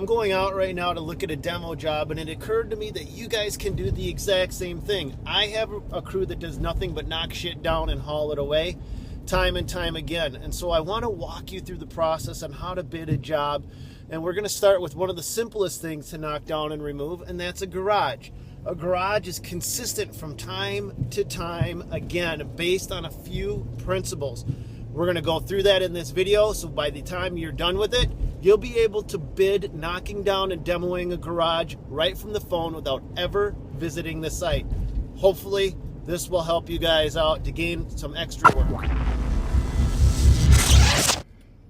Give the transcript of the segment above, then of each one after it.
I'm going out right now to look at a demo job, and it occurred to me that you guys can do the exact same thing. I have a crew that does nothing but knock shit down and haul it away time and time again. And so I want to walk you through the process on how to bid a job. And we're going to start with one of the simplest things to knock down and remove, and that's a garage. A garage is consistent from time to time, again, based on a few principles. We're going to go through that in this video, so by the time you're done with it, you'll be able to bid knocking down and demoing a garage right from the phone without ever visiting the site. Hopefully, this will help you guys out to gain some extra work.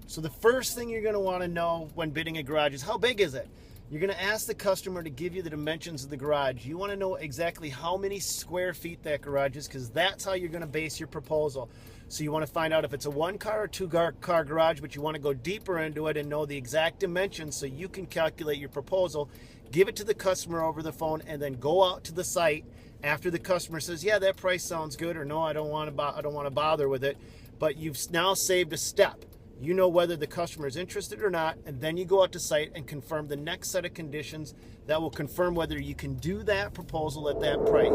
So the first thing you're going to want to know when bidding a garage is how big is it? You're going to ask the customer to give you the dimensions of the garage. You want to know exactly how many square feet that garage is, because that's how you're going to base your proposal. So you want to find out if it's a 1-car or 2-car garage, but you want to go deeper into it and know the exact dimensions so you can calculate your proposal, give it to the customer over the phone, and then go out to the site after the customer says, yeah, that price sounds good, or no, I don't want to bother with it. But you've now saved a step. You know whether the customer is interested or not, and then you go out to site and confirm the next set of conditions that will confirm whether you can do that proposal at that price.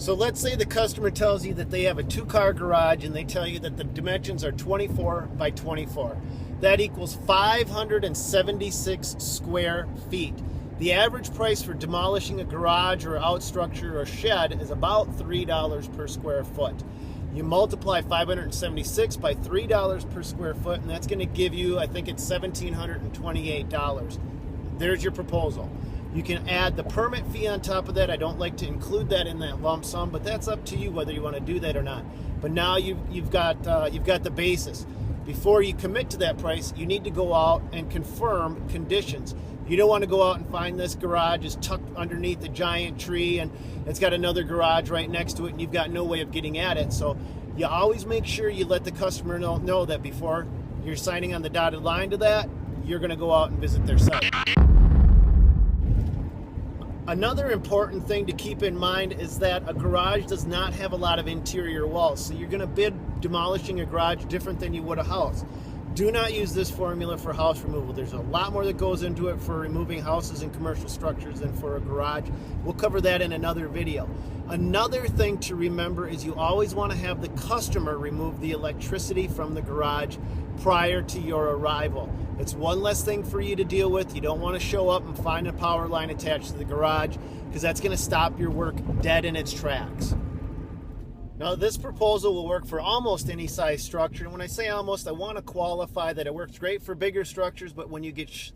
So let's say the customer tells you that they have a 2-car garage and they tell you that the dimensions are 24 by 24. That equals 576 square feet. The average price for demolishing a garage or out structure or shed is about $3 per square foot. You multiply 576 by $3 per square foot, and that's going to give you, I think it's $1,728. There's your proposal. You can add the permit fee on top of that. I don't like to include that in that lump sum, but that's up to you whether you want to do that or not. But now you've got the basis. Before you commit to that price, you need to go out and confirm conditions. You don't want to go out and find this garage is tucked underneath a giant tree and it's got another garage right next to it and you've got no way of getting at it. So you always make sure you let the customer know that before you're signing on the dotted line to that, you're going to go out and visit their site. Another important thing to keep in mind is that a garage does not have a lot of interior walls. So you're going to bid demolishing a garage different than you would a house. Do not use this formula for house removal. There's a lot more that goes into it for removing houses and commercial structures than for a garage. We'll cover that in another video. Another thing to remember is you always want to have the customer remove the electricity from the garage prior to your arrival. It's one less thing for you to deal with. You don't want to show up and find a power line attached to the garage, because that's going to stop your work dead in its tracks. Now, this proposal will work for almost any size structure. And when I say almost, I want to qualify that it works great for bigger structures, but when you get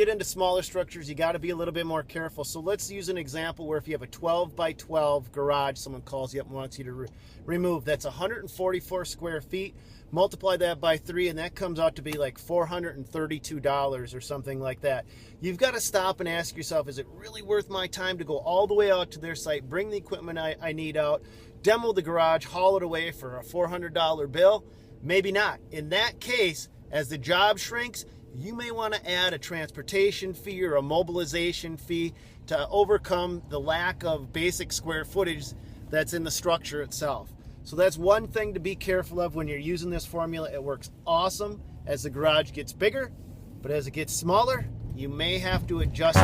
into smaller structures, you got to be a little bit more careful. So let's use an example where if you have a 12 by 12 garage, someone calls you up and wants you to remove, that's 144 square feet. Multiply that by 3, and that comes out to be like $432 or something like that. You've got to stop and ask yourself, is it really worth my time to go all the way out to their site, bring the equipment I need out, demo the garage, haul it away for a $400 bill? Maybe not. In that case, as the job shrinks, you may want to add a transportation fee or a mobilization fee to overcome the lack of basic square footage that's in the structure itself. So that's one thing to be careful of when you're using this formula. It works awesome as the garage gets bigger, but as it gets smaller, you may have to adjust it.